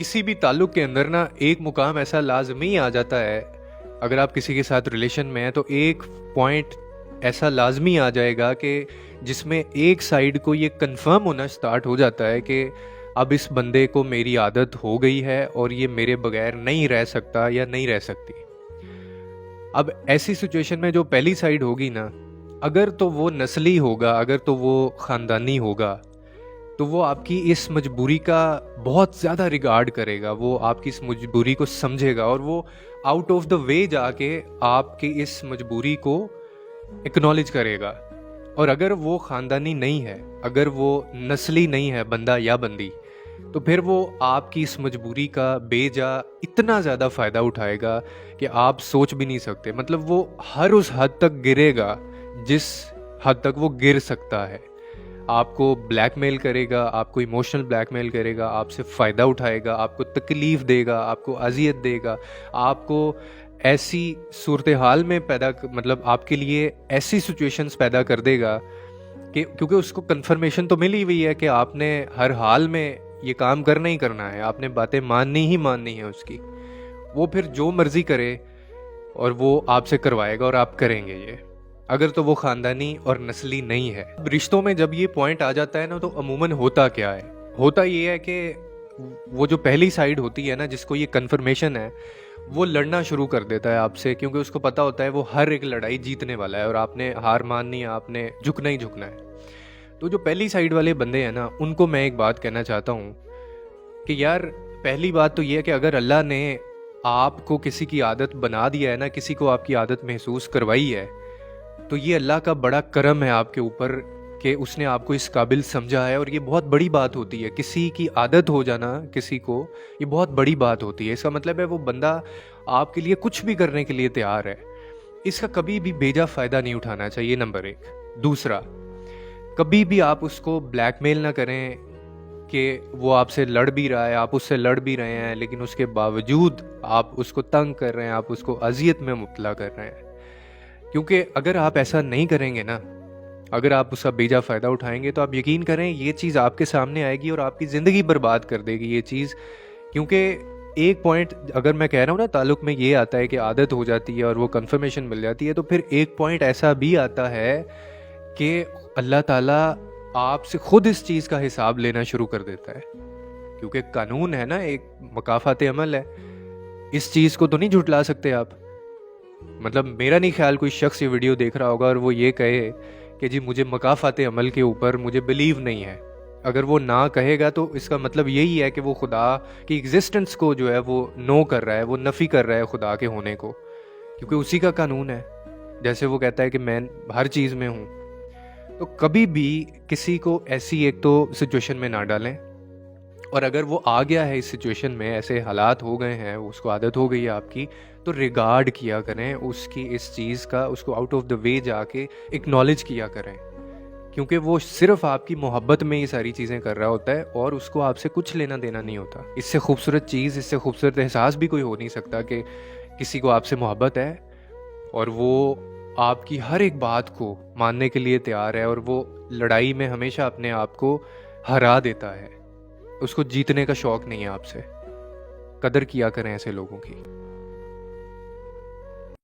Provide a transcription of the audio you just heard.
किसी भी ताल्लुक़ के अंदर ना एक मुकाम ऐसा लाज़मी आ जाता है, अगर आप किसी के साथ रिलेशन में हैं तो एक पॉइंट ऐसा लाज़मी आ जाएगा कि जिसमें एक साइड को ये कंफर्म होना स्टार्ट हो जाता है कि अब इस बंदे को मेरी आदत हो गई है और ये मेरे बगैर नहीं रह सकता या नहीं रह सकती। अब ऐसी सिचुएशन में जो पहली साइड होगी ना, अगर तो वो नस्ली होगा, अगर तो वो ख़ानदानी होगा, तो वो आपकी इस मजबूरी का बहुत ज़्यादा रिगार्ड करेगा, वो आपकी इस मजबूरी को समझेगा और वो आउट ऑफ द वे जाके आपकी इस मजबूरी को एक्नॉलेज करेगा। और अगर वो ख़ानदानी नहीं है, अगर वो नस्ली नहीं है बंदा या बंदी, तो फिर वो आपकी इस मजबूरी का बेजा इतना ज़्यादा फ़ायदा उठाएगा कि आप सोच भी नहीं सकते। मतलब वो हर उस हद तक गिरेगा जिस हद तक वो गिर सकता है। आपको ब्लैकमेल करेगा, आपको इमोशनल ब्लैकमेल करेगा, आपसे फ़ायदा उठाएगा, आपको तकलीफ़ देगा, आपको अज़ियत देगा, आपको ऐसी सूरत हाल में मतलब आपके लिए ऐसी सिचुएशंस पैदा कर देगा कि क्योंकि उसको कन्फर्मेशन तो मिली हुई है कि आपने हर हाल में ये काम करना ही करना है, आपने बातें माननी ही माननी है उसकी। वो फिर जो मर्ज़ी करे और वो आपसे करवाएगा और आप करेंगे ये, अगर तो वो ख़ानदानी और नस्ली नहीं है। रिश्तों में जब ये पॉइंट आ जाता है ना, तो अमूमन होता क्या है, होता ये है कि वो जो पहली साइड होती है ना, जिसको ये कन्फर्मेशन है, वो लड़ना शुरू कर देता है आपसे, क्योंकि उसको पता होता है वो हर एक लड़ाई जीतने वाला है और आपने हार माननी है, आपने झुकना ही झुकना है। तो जो पहली साइड वाले बंदे हैं ना, उनको मैं एक बात कहना चाहता हूँ कि यार, पहली बात तो ये है कि अगर अल्लाह ने आपको किसी की आदत बना दिया है ना, किसी को आपकी आदत महसूस करवाई है, तो ये अल्लाह का बड़ा करम है आपके ऊपर कि उसने आपको इस काबिल समझा है। और ये बहुत बड़ी बात होती है, किसी की आदत हो जाना किसी को, ये बहुत बड़ी बात होती है। इसका मतलब है वो बंदा आपके लिए कुछ भी करने के लिए तैयार है। इसका कभी भी बेजा फ़ायदा नहीं उठाना चाहिए, नंबर एक। दूसरा, कभी भी आप उसको ब्लैकमेल ना करें कि वो आपसे लड़ भी रहा है, आप उससे लड़ भी रहे हैं, लेकिन उसके बावजूद आप उसको तंग कर रहे हैं, आप उसको अजियत में मुब्तला कर रहे हैं। क्योंकि अगर आप ऐसा नहीं करेंगे ना, अगर आप उसका बेजा फ़ायदा उठाएंगे, तो आप यकीन करें ये चीज़ आपके सामने आएगी और आपकी ज़िंदगी बर्बाद कर देगी ये चीज़। क्योंकि एक पॉइंट, अगर मैं कह रहा हूँ ना, ताल्लुक़ में ये आता है कि आदत हो जाती है और वो कन्फर्मेशन मिल जाती है, तो फिर एक पॉइंट ऐसा भी आता है कि अल्लाह ताला आपसे ख़ुद इस चीज़ का हिसाब लेना शुरू कर देता है। क्योंकि कानून है ना, एक मकाफ़ात अमल है, इस चीज़ को तो नहीं झुटला सकते आप। मतलब मेरा नहीं ख्याल कोई शख्स ये वीडियो देख रहा होगा और वो ये कहे कि जी मुझे मकाफ़ात अमल के ऊपर मुझे बिलीव नहीं है। अगर वो ना कहेगा तो इसका मतलब यही है कि वो खुदा की एग्जिस्टेंस को जो है वो नो कर रहा है, वो नफ़ी कर रहा है खुदा के होने को, क्योंकि उसी का कानून है। जैसे वो कहता है कि मैं हर चीज़ में हूँ। तो कभी भी किसी को ऐसी एक तो सिचुएशन में ना डालें, और अगर वो आ गया है इस सिचुएशन में, ऐसे हालात हो गए हैं, उसको आदत हो गई है आपकी, तो रिगार्ड किया करें उसकी इस चीज़ का, उसको आउट ऑफ द वे जाके एक्नॉलेज किया करें। क्योंकि वो सिर्फ आपकी मोहब्बत में ये सारी चीज़ें कर रहा होता है और उसको आपसे कुछ लेना देना नहीं होता। इससे खूबसूरत चीज़, इससे खूबसूरत एहसास भी कोई हो नहीं सकता कि किसी को आपसे मोहब्बत है और वो आपकी हर एक बात को मानने के लिए तैयार है और वो लड़ाई में हमेशा अपने आप को हरा देता है। उसको जीतने का शौक़ नहीं है आपसे। कदर किया करें ऐसे लोगों की।